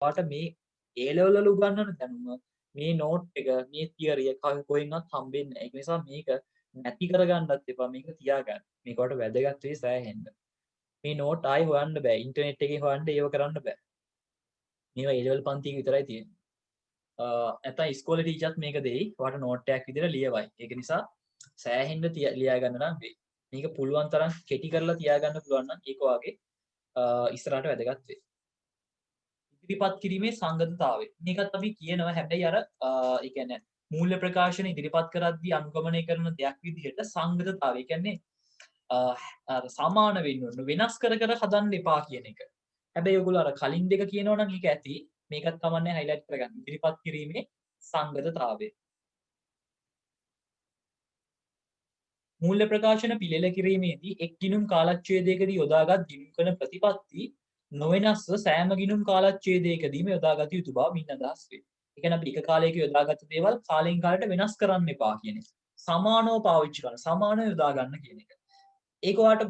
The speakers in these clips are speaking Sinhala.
ඔයාට මේ A level වල උගන්වන දැනුම මේ නෝට් එක මේ තියරි එක කොහෙන්වත් හම්බෙන්නේ නැහැ. ඒක නිසා මේක නැති කරගන්නත් එපා. මේක තියාගන්න. මේක ඔයාලට වැදගත් වෙයි සෑහෙන්න. මේ නෝට් ආයි හොයන්න බෑ. ඉන්ටර්නෙට් එකේ හොයන්න ඒව කරන්න බෑ. මේවා A level පන්තියක විතරයි තියෙන්නේ. නැත්නම් ඉස්කෝලේ ටීචර්ස් මේක දෙයි. ඔයාලට නෝට් එකක් විදිහට ලියවයි. ඒක නිසා සෑහෙන්න ලියා ගන්න නම් වෙයි. මේක පුළුවන් තරම් කෙටි කරලා තියාගන්න පුළුවන් නම් ඒක වාගේ ඉස්සරහට වැදගත් වෙයි. ඉදිරිපත් කිරීමේ සංගතතාවය. මේකත් අපි කියනවා හැබැයි අර ඒ කියන්නේ මූල්‍ය ප්‍රකාශන ඉදිරිපත් කරද්දී අනුගමනය කරන දෙයක් විදිහට සංගතතාවය. ඒ කියන්නේ සමාන වෙන්න ඕන වෙනස් කර කර හදන්න එපා කියන එක. හැබැයි ඔයගොල්ලෝ අර කලින් දෙක කියනවා නම් ඒක ඇති. මේකත් කමන්නේ හයිලයිට් කරගන්න. ඉදිරිපත් කිරීමේ සංගතතාවය. මූල්‍ය ප්‍රකාශන පිළිල කිරීමේදී එක් ගිණුම් කාලච්ඡේදයකදී යොදාගත් ගිණුම් කරන ප්‍රතිපත්ති නොවෙනස්ව සෑම ගිණුම් කාලච්ඡේදයකදීම යොදාගත යුතු බව මින් අදහස් වේ. ඒ කියන්නේ අපි එක කාලයක යොදාගත් දේවල් කාලෙන් කාලට වෙනස් කරන්න එපා කියන එක. සමානව පාවිච්චි කරන්න, සමානව යොදා ගන්න කියන එක. ඒක ඔයාලට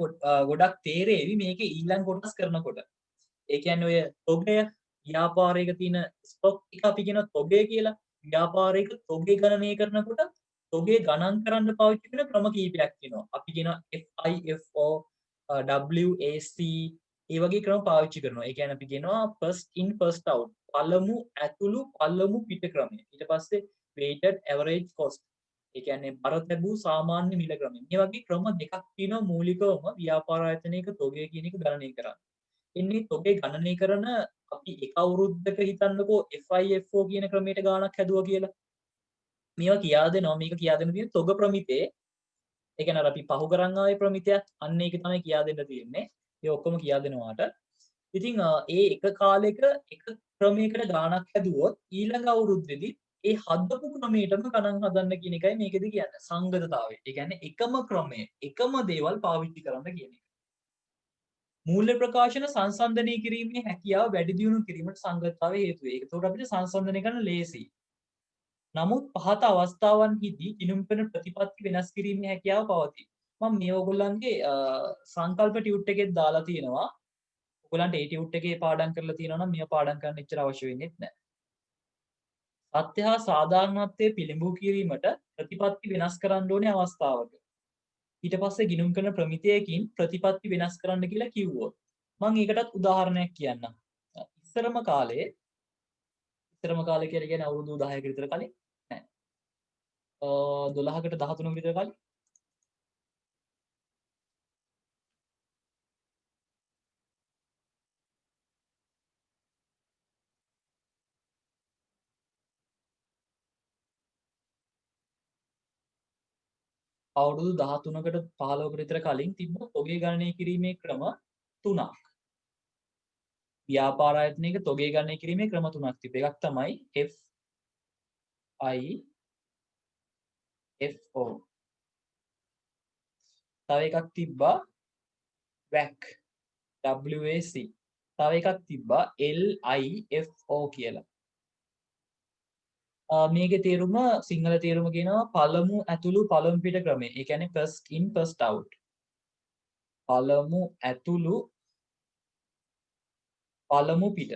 ගොඩක් තේරෙවි මේකේ ඊළඟ කොටස් කරනකොට. ඒ කියන්නේ ඔය තොගය ව්‍යාපාරයක තියෙන ස්ටොක් එක අපි කියන තොගය කියලා. ව්‍යාපාරයක තොගේ ගණනය කරනකොට තොගේ ගණන් කරන්න පාවිච්චි කරන ක්‍රම කීපයක් තියෙනවා. අපි කියනවා FIFO, WAC ඒ වගේ ක්‍රම පාවිච්චි කරනවා. ඒ කියන්නේ අපි කියනවා first in first out. පළමු ඇතුළු පළමු පිට ක්‍රමය. ඊට පස්සේ weighted average cost. ඒ කියන්නේ බර තැබූ සාමාන්‍ය මිල ක්‍රමය. මේ වගේ ක්‍රම දෙකක් තියෙනවා මූලිකවම ව්‍යාපාර ආයතනයක තොගය කියන එක ගණනය කරන්න. එන්නේ තොගේ ගණනය කරන අපි එක අවුරුද්දක හිතන්නකෝ FIFO කියන ක්‍රමයට ගාණක් හැදුවා කියලා. මේවා කියා දෙනවා. මේක කියා දෙන්න තියෙන තොග ප්‍රමිතේ. ඒ කියන්නේ අර අපි පහු කරන් ආවේ ප්‍රමිතයක්. අන්න ඒක තමයි කියා දෙන්න තියෙන්නේ. ඒ ඔක්කොම කියා දෙනවාට. ඉතින් ඒ එක කාලෙක එක ක්‍රමයකට ගාණක් හැදුවොත් ඊළඟ අවුරුද්දේදී ඒ හදපු ක්‍රමයටම ගණන් හදන්න කියන එකයි මේකෙදි කියන්නේ. සංගතතාවය. ඒ කියන්නේ එකම ක්‍රමය, එකම දේවල් පාවිච්චි කරන්න කියන එක. මූල්‍ය ප්‍රකාශන සංසන්දනය කිරීමේ හැකියාව වැඩි දියුණු කිරීමට සංගතතාවය හේතු වේ. ඒකට අපිට සංසන්දනය කරන්න ලේසියි. නමුත් පහත අවස්ථාවන්හිදී ගිණුම් කරන ප්‍රතිපත්ති වෙනස් කිරීමේ හැකියාව පවතී. මම මේ ඔයගොල්ලන්ගේ සංකල්ප ටියුට් එකෙත් දාලා තියෙනවා. ඔයගොල්ලන්ට ඒ ටියුට් එකේ පාඩම් කරලා තියෙනවා නම් මේව පාඩම් කරන්න එච්චර අවශ්‍ය වෙන්නේ නැහැ. සත්‍ය හා සාධාරණත්වයේ පිළිඹු කිරීමට ප්‍රතිපත්ති වෙනස් කරන්න ඕනේ අවස්ථාවක. ඊට පස්සේ ගිණුම් කරන ප්‍රමිතියකින් ප්‍රතිපත්ති වෙනස් කරන්න කියලා කිව්වොත් මම ඒකටත් උදාහරණයක් කියන්නම්. ඉස්සරම කාලේ කියලා කියන්නේ අවුරුදු 10ක විතර කලින් නෑ 12කට 13ක විතර කලින් අවුරුදු 13කට 15කට විතර කලින් තිබ්බ තොගේ ගණනය කිරීමේ ක්‍රම තුනක්. ව්‍යාපාර ආයතනයක තොගේ ගණනය කිරීමේ ක්‍රම තුනක් තිබ්බ. එකක් තමයි FIFO. තව එකක් තිබ්බා WAC. තව එකක් තිබ්බා LIFO කියලා. මේකේ තේරුම සිංහල තේරුම කියනවා පළමු ඇතුළු පළමු පිට ක්‍රමය. ඒ කියන්නේ first in first out. පළමු ඇතුළු පළමු පිට.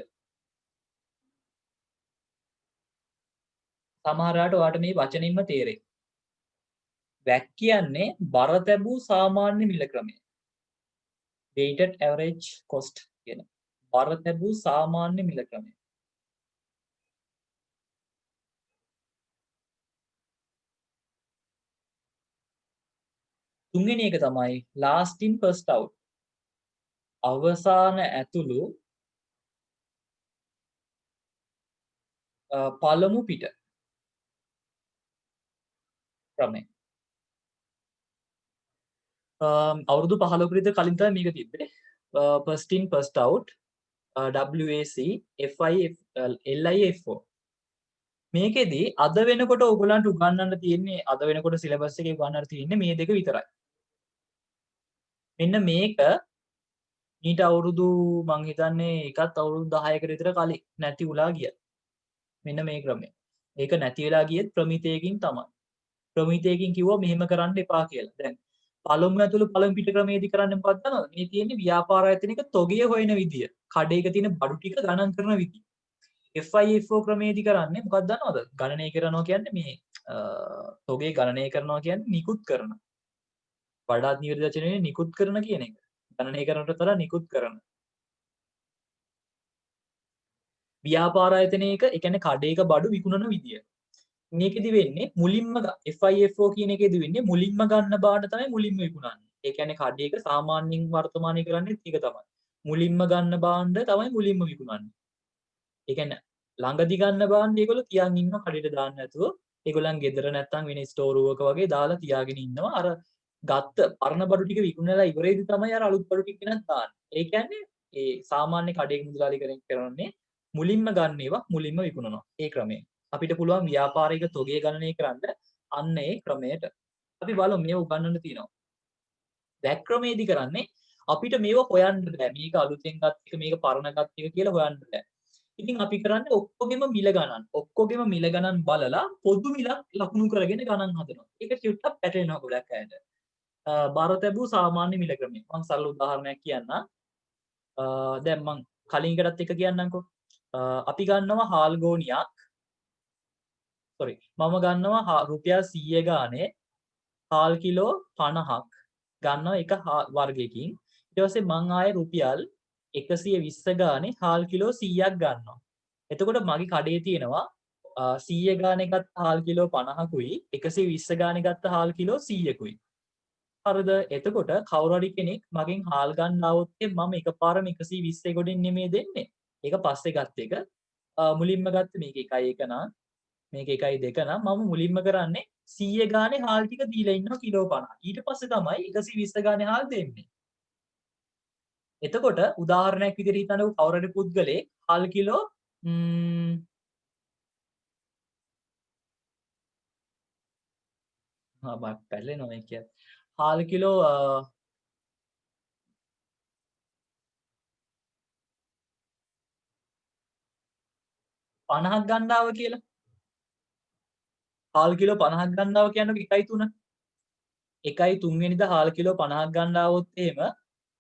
සමහර වෙලාවට ඔයාලට මේ වචනින්ම තේරෙයි. WAC කියන්නේ බර තැබූ සාමාන්‍ය මිල ක්‍රමය. weighted average cost කියන බර තැබූ සාමාන්‍ය මිල ක්‍රමය. තුන්වෙනි එක තමයි last in first out. අවසාන ඇතුළු පළමු පිට ක්‍රමය. අවුරුදු 15කට විතර කලින් තමයි මේක තිබ්බේ. first in first out WAC LIFO. මේකෙදි අද වෙනකොට ඔයගොල්ලන්ට උගන්වන්න තියෙන්නේ අද වෙනකොට සිලබස් එකේ උගන්වන්න තියෙන්නේ මේ දෙක විතරයි. මෙන්න මේක ඊට අවුරුදු මං හිතන්නේ එකත් අවුරුදු 10කට විතර කලින් නැති උලා ගියා. මෙන්න මේ ක්‍රමය. ඒක නැති වෙලා ගියෙත් ප්‍රමිතයකින් තමයි. ප්‍රමිතයකින් කිව්වා මෙහෙම කරන්න එපා කියලා. දැන් පළමු ඇතුළු පළමු පිට ක්‍රමයේදී කරන්නේ මොකක්ද දන්නවද? මේ තියෙන්නේ ව්‍යාපාර ආයතනික තොගය හොයන විදිය. කඩේක තියෙන බඩු ටික ගණන් කරන විදිය. FIFO ක්‍රමේදී කරන්නේ මොකක්ද දන්නවද? ගණනය කරනවා කියන්නේ මේ තොගේ ගණනය කරනවා කියන්නේ නිකුත් කරන. වඩාත් නිවැරදි වචනේ නිකුත් කරන කියන එක. ගණනය කරනට වඩා නිකුත් කරන. ව්‍යාපාර ආයතනයක ඒ කියන්නේ කඩේක බඩු විකුණන විදිය. මේකෙදි වෙන්නේ මුලින්ම FIFO කියන එකේදි වෙන්නේ මුලින්ම ගන්න බාට තමයි මුලින්ම විකුණන්නේ. ඒ කියන්නේ කඩේක සාමාන්‍යයෙන් වර්තමානයේ කරන්නේ ඒක තමයි. මුලින්ම ගන්න බාණ්ඩ තමයි මුලින්ම විකුණන්නේ. ඒ කියන්නේ ළඟදි ගන්න බාණ්ඩ ඒගොල්ලෝ තියන් ඉන්නවා කඩේට දාන්න නැතුව. ඒගොල්ලන් ගෙදර නැත්තම් වෙන ස්ටෝරුවක වගේ දාලා තියාගෙන ඉන්නවා. අර ගත්ත පරණ බඩු ටික විකුණලා ඉවරේදී තමයි අර අලුත් බඩු ටික ගෙනත් දාන්නේ. ඒ කියන්නේ ඒ සාමාන්‍ය කඩේක මුදලාලි කරන්නේ මුලින්ම ගන්න ඒවා මුලින්ම විකුණනවා. ඒ ක්‍රමය. අපිට පුළුවන් ව්‍යාපාරික තොගේ ගණනය කරන්න අන්න ඒ ක්‍රමයට. අපි බලමු මේව උගන්වන්න තියෙනවා. බෑක් ක්‍රමේදී කරන්නේ අපිට මේව හොයන්න බෑ. මේක අලුතෙන් ගත් එක මේක පරණ ගත් එක කියලා හොයන්න බෑ. ඉතින් අපි කරන්නේ ඔක්කොගෙම මිල ගණන් බලලා පොදු මිලක් ලකුණු කරගෙන ගණන් හදනවා. ඒක චුට්ටක් පැටලෙනවා ගොඩක් අයට. බාර තැබූ සාමාන්‍ය මිල ක්‍රමය. මම සරල උදාහරණයක් කියන්නම්. දැන් මම කලින් එකටත් එක කියන්නම්කෝ. අපි ගන්නවා හාල් ගෝනියක් මම ගන්නවා රුපියල් 100 ගානේ හාල් කිලෝ 50ක් ගන්නවා එක වර්ගයකින්. ඊට පස්සේ මං ආයේ රුපියල් 120 ගානේ හාල් කිලෝ 100ක් ගන්නවා. එතකොට මගේ කඩේ තියෙනවා 100 ගානේ ගත්ත හාල් කිලෝ 50කුයි 120 ගානේ ගත්ත හාල් කිලෝ 100කුයි. හරිද? එතකොට කවුරු හරි කෙනෙක් මගෙන් හාල් ගන්න આવොත් මම එකපාරම 120 ගොඩින් නෙමෙයි දෙන්නේ. ඒක පස්සේ ගත්ත එක. මුලින්ම ගත්ත මේක 1 නා මේක 1.2 නම් මම මුලින්ම කරන්නේ 100 ගානේ හාල් ටික දීලා ඉන්නවා කිලෝ 50. ඊට පස්සේ තමයි 120 ගානේ හාල් දෙන්නේ. එතකොට උදාහරණයක් විදිහට හිතන්නකෝ කවුරු හරි පුද්ගලයෙක් හාල් කිලෝ පැටලෙනවා මේ කියන්නේ. හාල් කිලෝ 50ක් ගන්නාව කියලා. හාල් කිලෝ 50ක් ගන්නාව කියන්නේ 1.3. 1.3 වෙනිදා හාල් කිලෝ 50ක් ගන්න આવොත් එහෙම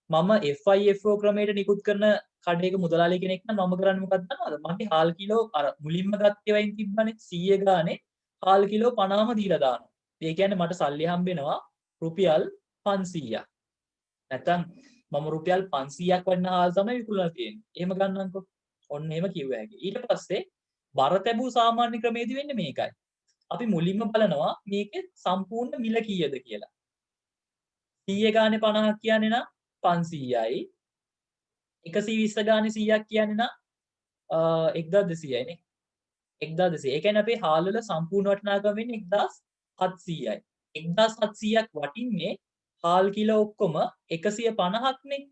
මම FIFO ක්‍රමයට නිකුත් කරන කඩේක මුදලාලි කෙනෙක් නම් මම කරන්නේ මොකක්ද දන්නවද? මගේ හාල් කිලෝ අර මුලින්ම ගත්තේ වයින් තිබ්බනේ 100 ගානේ හාල් කිලෝ 50ම දීලා දානවා. ඒ කියන්නේ මට සල්ලි හම්බෙනවා රුපියල් 500ක්. නැත්තම් මම රුපියල් 500ක් වටින හාල් තමයි විකුණලා තියෙන්නේ. එහෙම ගන්නම්කෝ. ඔන්න එහෙම කිව්ව හැකි. ඊට පස්සේ බර තැබූ සාමාන්‍ය ක්‍රමයේදී වෙන්නේ මේකයි. අපි මුලින්ම බලනවා මේකේ සම්පූර්ණ මිල කීයද කියලා. 100 ගානේ 50ක් කියන්නේ නම් 500යි. 120 ගානේ 100ක් කියන්නේ නම් 1200යි නේ. 1200. ඒ කියන්නේ අපේ හාල් වල සම්පූර්ණ වටිනාකම වෙන්නේ 1700යි. 1700ක් වටින්නේ හාල් කිලෝ ඔක්කොම 150ක් නේ.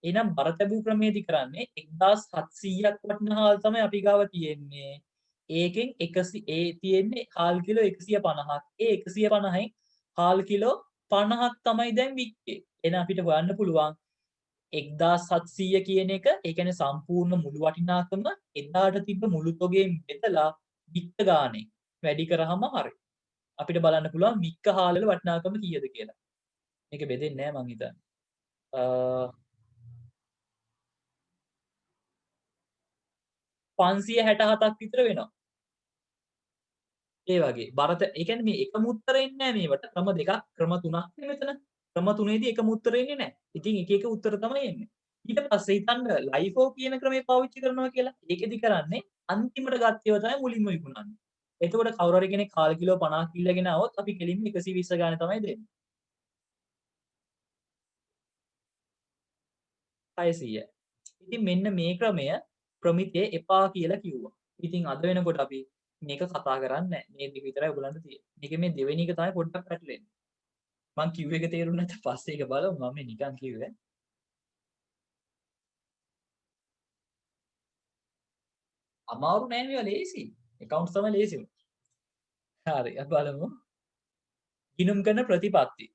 එහෙනම් බර තැබූ ක්‍රමයේදී කරන්නේ 1700ක් වටින හාල් තමයි අපි ගාව තියෙන්නේ. ඒකෙන් 100 ඒ තියෙන්නේ හාල් කිලෝ 150ක්. ඒ 150න් හාල් කිලෝ 50ක් තමයි දැන් වික්කේ. එහෙනම් අපිට හොයන්න පුළුවන් 1700 කියන එක ඒ කියන්නේ සම්පූර්ණ මුළු වටිනාකම එදාට තිබ්බ මුළු තොගෙන් බෙදලා වික්ක ගානේ වැඩි කරාම හරි. අපිට බලන්න පුළුවන් වික්ක හාල් වල වටිනාකම කීයද කියලා. මේක බෙදෙන්නේ නැහැ මං හිතන්නේ. 567ක් විතර වෙනවා. ඒ වගේ බරත ඒ කියන්නේ මේ එකම උත්තරේ එන්නේ නැහැ මේවට. ක්‍රම දෙකක් ක්‍රම තුනක් නේ මෙතන. ක්‍රම තුනේදී එකම උත්තරේ එන්නේ නැහැ. ඉතින් එක එක උත්තර තමයි එන්නේ. ඊට පස්සේ හිතන්න ලයිෆෝ කියන ක්‍රමය පාවිච්චි කරනවා කියලා. ඒකෙදි කරන්නේ අන්තිමට ගත්ත ඒවා තමයි මුලින්ම විකුණන්නේ. එතකොට කවුරු හරි කෙනෙක් කාල් කිලෝ 50ක් ඉල්ලගෙන આવොත් අපි කෙලින්ම 120 ගානේ තමයි දෙන්නේ. 600. ඉතින් මෙන්න මේ ක්‍රමය ප්‍රමිතිය එපා කියලා කිව්වා. ඉතින් අද වෙනකොට අපි මේක කතා කරන්නේ නැහැ. මේ දෙක විතරයි ඔයගලන්ට තියෙන්නේ. මේකේ මේ දෙවෙනි එක තමයි පොඩ්ඩක් පැටලෙන්නේ. මං කිව්ව එක තේරුම් නැත්නම් පස්සේ ඒක බලමු. මම නිකන් කිව්වේ. අමාරු නෑ මේවා ලේසි. accounts තමයි ලේසිම. හරි අපි බලමු. ගිණුම් කරන ප්‍රතිපත්ති.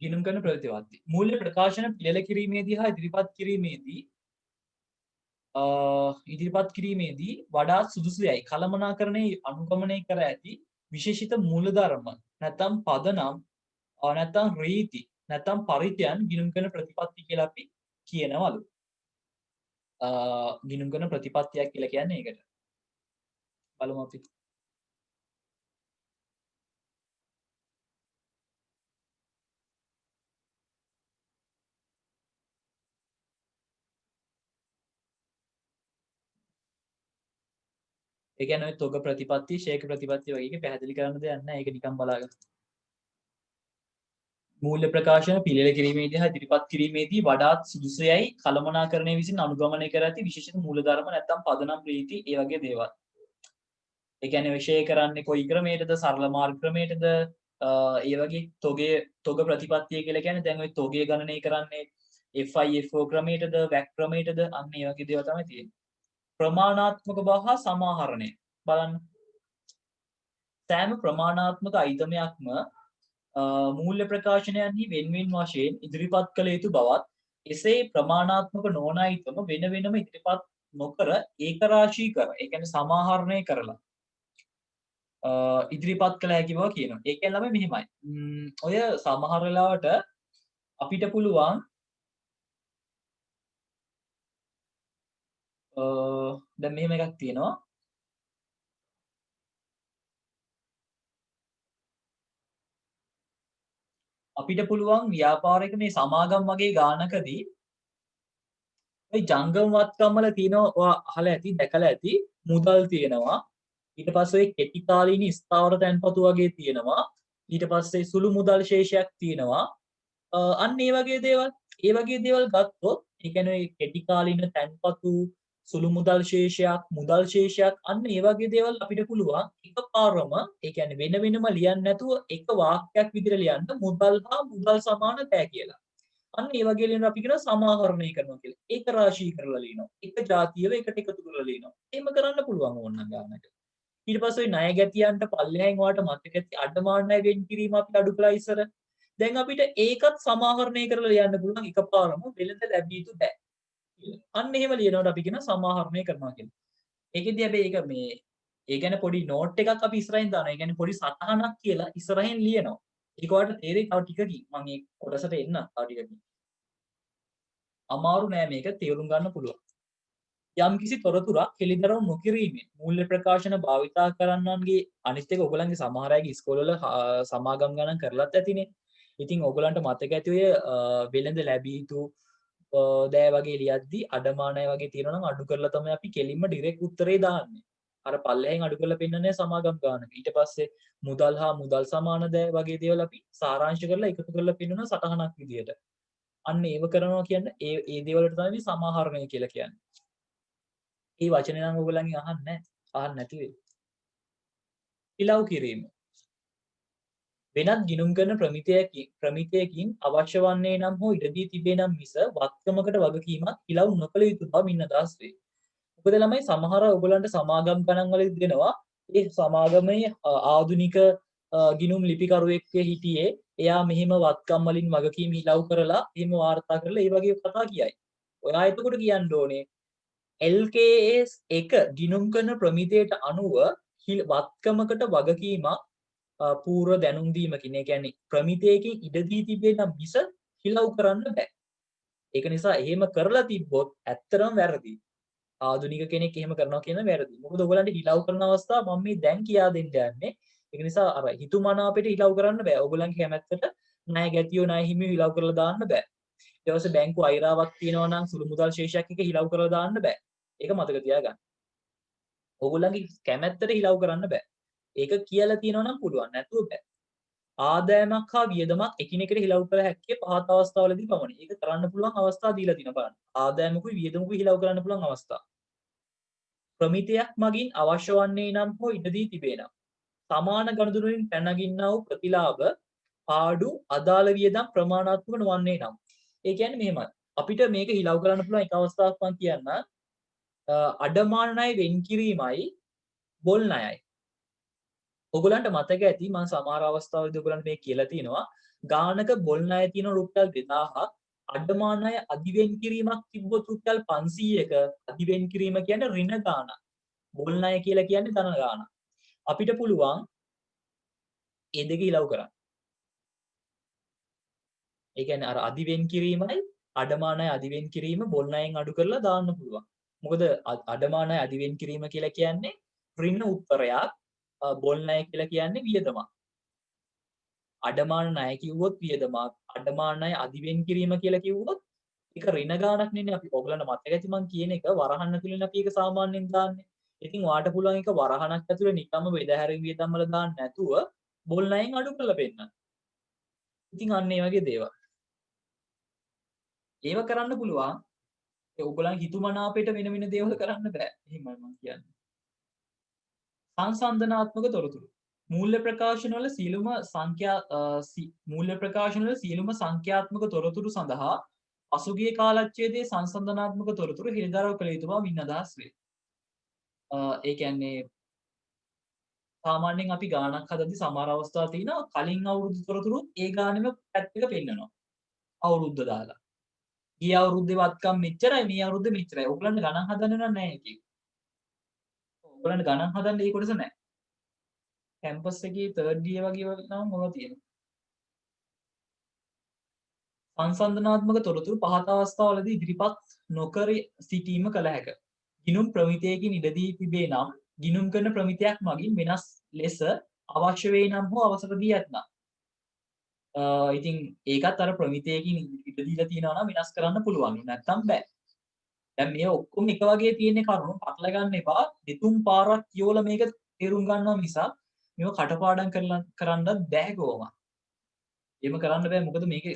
ගිණුම් කරන ප්‍රතිපත්ති. මූල්‍ය ප්‍රකාශන පිළිල කිරීමේදී හා ඉදිරිපත් කිරීමේදී වඩාත් සුදුසුයයි කළමනාකරණයේ අනුගමනය කර ඇති විශේෂිත මූලධර්ම නැත්නම් පදනම් නැත්නම් රීති නැත්නම් පරිත්‍යයන් ගිණුම් කරන ප්‍රතිපත්ති කියලා අපි කියනවලු. ගිණුම් කරන ප්‍රතිපත්තියක් කියලා කියන්නේ ඒකට. බලමු අපි. ඒ කියන්නේ ඔය තොග ප්‍රතිපත්ති, ශේක ප්‍රතිපත්ති වගේ එක පැහැදිලි කරන්න දෙයක් නැහැ. ඒක නිකන් බලාගන්න. මූල්‍ය ප්‍රකාශන පිළියෙල කිරීමේදී හා ඉදිරිපත් කිරීමේදී වඩාත් සුදුසුයයි කළමනාකරණය විසින් අනුගමනය කර ඇති විශේෂිත මූලධර්ම නැත්නම් පදනම් රීති ඒ වගේ දේවල්. ඒ කියන්නේ විෂය කරන්නේ කොයි ක්‍රමයකටද සරල මාර්ග ක්‍රමයකටද ඒ වගේ තොග ප්‍රතිපත්තිය කියලා කියන්නේ දැන් ওই තොගය ගණනය කරන්නේ FIFO ක්‍රමයකටද වැක් ක්‍රමයකටද අන්න ඒ වගේ දේවල් තමයි තියෙන්නේ. ප්‍රමාණාත්මක බව හා සමාහරණය බලන්න. සෑම ප්‍රමාණාත්මක අයිතමයක්ම මූල්‍ය ප්‍රකාශනයන්හි වෙන්වෙන් වශයෙන් ඉදිරිපත් කළ යුතු බවත් එසේ ප්‍රමාණාත්මක නොවන අයිතම වෙන වෙනම ඉදිරිපත් නොකර ඒකරාශී කර ඒ කියන්නේ සමාහරණය කරලා ඉදිරිපත් කළ හැකි බව කියනවා. ඒ කියන්නේ ළමයි මෙහිමයි. ඔය සමහර වෙලාවට අපිට පුළුවන් දැන් මෙහෙම එකක් තියෙනවා. අපිට පුළුවන් ව්‍යාපාරික මේ සමාගම් වගේ ගානකදී ඔය ජංගම වත්කම් වල තියෙනවා ඔයා අහලා ඇති දැකලා ඇති මුදල් තියෙනවා. ඊට පස්සේ ඔය කෙටි කාලීන ස්ථාවර තැන්පතු වගේ තියෙනවා. ඊට පස්සේ සුළු මුදල් ශේෂයක් තියෙනවා. අන්න ඒ වගේ දේවල් ගත්තොත් ඒ කියන්නේ කෙටි කාලීන තැන්පතු සුළු මුදල් ශේෂයක් අන්න ඒ වගේ දේවල් අපිට පුළුවන් එකපාරම ඒ කියන්නේ වෙන වෙනම ලියන්න නැතුව එක වාක්‍යයක් විදිහට ලියන්න මුදල් හා මුදල් සමාන බෑ කියලා. අන්න ඒ වගේ ලියන අපි කියන සමාහරණය කරනවා කියලා. ඒක රාශී කරලා ලියනවා. එක જાතියව එකට එකතු කරලා ලියනවා. එහෙම කරන්න පුළුවන් ඕනනම් ගානක. ඊට පස්සේ ණය ගැතියන්ට පල්ලෙහාන් වාට මතක ඇති අඩමාන ණය වෙන් කිරීම අපි අඩු කළා ඉස්සර. දැන් අපිට ඒකත් සමාහරණය කරලා ලියන්න පුළුවන් එකපාරම වෙළඳ ලැබිය යුතු බෑ. අන්න එහෙම ලියනකොට අපි කියන සමාහරණය කරනවා කියලා. ඒකෙදි හැබැයි ඒක මේ ඒ ගැන පොඩි නෝට් එකක් අපි ඉස්සරහින් දානවා. ඒ කියන්නේ පොඩි සටහනක් කියලා ඉස්සරහින් ලියනවා. ඒක ඔයාලට තේරෙයි තව ටිකකින්. මම මේ කොටසට එන්න තව ටිකකින්. අමාරු නෑ මේක තේරුම් ගන්න පුළුවන්. යම්කිසි තොරතුරක් හෙළිදරව් නොකිරීමෙන් මූල්‍ය ප්‍රකාශන භාවිතා කරන්නන්ගේ අනිත් එක ඔයගොල්ලන්ගේ සමහර අයගේ ඉස්කෝලවල සමාගම් ගණන් කරලත් ඇතිනේ. ඉතින් ඔයගොල්ලන්ට මතක ඇති ඔය වෙළඳ ලැබිය යුතු දෑ වගේ ලියද්දී අඩමානය වගේ තියෙනවා නම් අඩු කරලා තමයි අපි කෙලින්ම ඩිරෙක්ට් උත්තරේ දාන්නේ. අර පල්ලෙහෙන් අඩු කරලා පෙන්නන්නේ සමාගම් ගානක. ඊට පස්සේ මුදල් හා මුදල් සමාන දෑ වගේ දේවල් අපි සාරාංශ කරලා එකතු කරලා පෙන්නන සටහනක් විදියට. අන්න ඒව කරනවා කියන්නේ ඒ දේවල්ට තමයි සමාහරණය කියලා කියන්නේ. ඒ වචනේ නම් ඔයගොල්ලන්ගෙන් අහන්නේ නැහැ. අහන්න නැති වෙයි. ඉලව් කිරීම. වෙනත් ගිණුම් කරන ප්‍රමිතියකින් අවශ්‍ය වන්නේ නම් හෝ ඉඩදී තිබේ නම් මිස වත්කමකට වගකීමක් ඉලව් නොකළ යුතු බව මින් අදහස් වේ. මොකද ළමයි සමහර ඔයගොල්ලන්ට සමාගම් ගණන් වල දෙනවා. ඒ සමාගමේ ආධුනික ගිණුම් ලිපිකරුවෙක් හිටියේ එයා මෙහිම වත්කම් වලින් වගකීම් ඉලව් කරලා එහෙම වාර්තා කරලා ඒ වගේ කතා කියයි. ඔයා එතකොට කියන්න ඕනේ LKS 1 ගිණුම් කරන ප්‍රමිතියට අනුව වත්කමකට වගකීමක් පූර්ව දැනුම් දීමකින් ඒ කියන්නේ ප්‍රමිතියකින් ඉඩ දී තිබේ නම් මිස හිලව් කරන්න බෑ. ඒක නිසා එහෙම කරලා තිබ්බොත් ඇත්තටම වැරදි. ආධුනික කෙනෙක් එහෙම කරනවා කියන වැරදි. මොකද ඔයගලන්ට හිලව් කරන අවස්ථාව මම මේ දැන් කියා දෙන්න යන්නේ. ඒක නිසා අර හිතුමනාපෙට හිලව් කරන්න බෑ. ඔයගලන්ගේ කැමැත්තට ණය ගැතියෝ ණය හිමියෝ හිලව් කරලා දාන්න බෑ. ඊට පස්සේ බැංකු අයිරාවක් තියෙනවා නම් සුළු මුදල් ශේෂයක් එක හිලව් කරලා දාන්න බෑ. ඒක මතක තියාගන්න. ඔයගොල්ලන්ගේ කැමැත්තට හිලව් කරන්න බෑ. ඒක කියලා තියෙනවා නම් පුළුවන් නැතුව බෑ. ආදායමක් හා වියදමක් එකිනෙකට හිලව් කළ හැක්කේ පහත් අවස්ථාවලදී පමණි. ඒක කරන්න පුළුවන් අවස්ථා දීලා තිනවා බලන්න. ආදායමකුයි වියදමකුයි හිලව් කරන්න පුළුවන් අවස්ථා. ප්‍රමිතියක් මගින් අවශ්‍ය වන්නේ නම් හෝ ඉඩදී තිබේ නම් සමාන ගනුදෙනුවලින් පැනගින්නා වූ ප්‍රතිලාභ පාඩු අදාළ වියදම් ප්‍රමාණාත්මක නොවන්නේ නම්. ඒ කියන්නේ මෙහෙමයි. අපිට මේක හිලව් කරන්න පුළුවන් එක අවස්ථාවක් මම කියන්න. අඩමාන ණය වෙන් කිරීමයි බොල් ණයයි. ඔයගලන්ට මතක ඇති මම සමහර අවස්ථාවලදී ඔයගලන්ට මේ කියලා තියෙනවා ගානක බොල් ණය තියෙන රුපියල් 2000ක් අඩමාන ණය අදිවෙන් කිරීමක් තිබ්බොත් රුපියල් 500ක අදිවෙන් කිරීම කියන්නේ ඍණ ගානක්. බොල් ණය කියලා කියන්නේ ධන ගානක්. අපිට පුළුවන් ඒ දෙක ඉලව් කරන්න. ඒ කියන්නේ අර අදිවෙන් කිරීමයි අඩමාන අය අදිවෙන් කිරීම බොල් ණයෙන් අඩු කරලා දාන්න පුළුවන්. මොකද අඩමාන අය අදිවෙන් කිරීම කියලා කියන්නේ ඍණ උත්තරයක්, බොල් ණය කියලා කියන්නේ වියදමක්. අඩමාන ණය කිව්වොත් වියදමක්, අඩමාන ණය අදිවෙන් කිරීම කියලා කිව්වොත් ඒක ඍණ ගාණක් නෙනේ. අපි ඔයගලන්ට මතක ඇති මං කියන එක වරහන් ඇතුළේනේ අපි ඒක සාමාන්‍යයෙන් දාන්නේ. ඉතින් ඔයාට පුළුවන් එක වරහණක් ඇතුළේ නිකම්ම බෙදාහැරීම් වියදම් වල දාන්න නැතුව බොල් ණයෙන් අඩු කරලා පෙන්නන්න. ඉතින් අන්න ඒ වගේ දේවල්. ඒව කරන්න පුළුවන්. ඒ ඔයගොල්ලන් හිතුමනාපයට වෙන වෙන දේවල් කරන්න බෑ. එහෙමයි මම කියන්නේ. සංසන්දනාත්මක තොරතුරු. මූල්‍ය ප්‍රකාශන වල සියලුම මූල්‍ය ප්‍රකාශන වල සියලුම සංඛ්‍යාත්මක තොරතුරු සඳහා පසුගිය කාලච්ඡේදයේ සංසන්දනාත්මක තොරතුරු හෙළිදරව් කළ යුතු බව මින් අදහස් වේ. ඒ කියන්නේ සාමාන්‍යයෙන් අපි ගාණක් හදද්දී සමහර අවස්ථා තියෙනවා කලින් අවුරුදු තොරතුරුත් ඒ ගානෙම පැත්තක පෙන්නනවා. අවුරුද්ද දාලා. ගිය අවුරුද්දේ වත්කම් මෙච්චරයි මේ අවුරුද්දේ මෙච්චරයි. ඔයගලන්ට ගණන් හදන්න නෑ ඒකේ. ඔයගලන්ට ගණන් හදන්න ඒ කොටස නෑ. කැම්පස් එකේ 3rd year වගේ නම් මොනවද තියෙන්නේ? සංසන්දනාත්මක තොරතුරු පහත අවස්ථාවලදී ඉදිරිපත් නොකර සිටීම කළ හැක. ගිණුම් ප්‍රමිතියකින් ඉඩ දී තිබේ නම් ගිණුම් කරන ප්‍රමිතියක් මගින් වෙනස් ලෙස අවශ්‍ය වේ නම් හෝ අවසර දී ඇතනම් ඉතින් ඒකත් අර ප්‍රමිතියකින් ඉඩ දීලා තියෙනවා නම් වෙනස් කරන්න පුළුවන්. නැත්තම් බෑ. දැන් මේ ඔක්කොම එක වගේ තියෙන කරුණු පටල ගන්න එපා. දෙතුන් පාරක් කියවලා මේක තේරුම් ගන්නවා මිසක් මේව කටපාඩම් කරන්නත් බෑ කොහොමද? එහෙම කරන්න බෑ මොකද මේකේ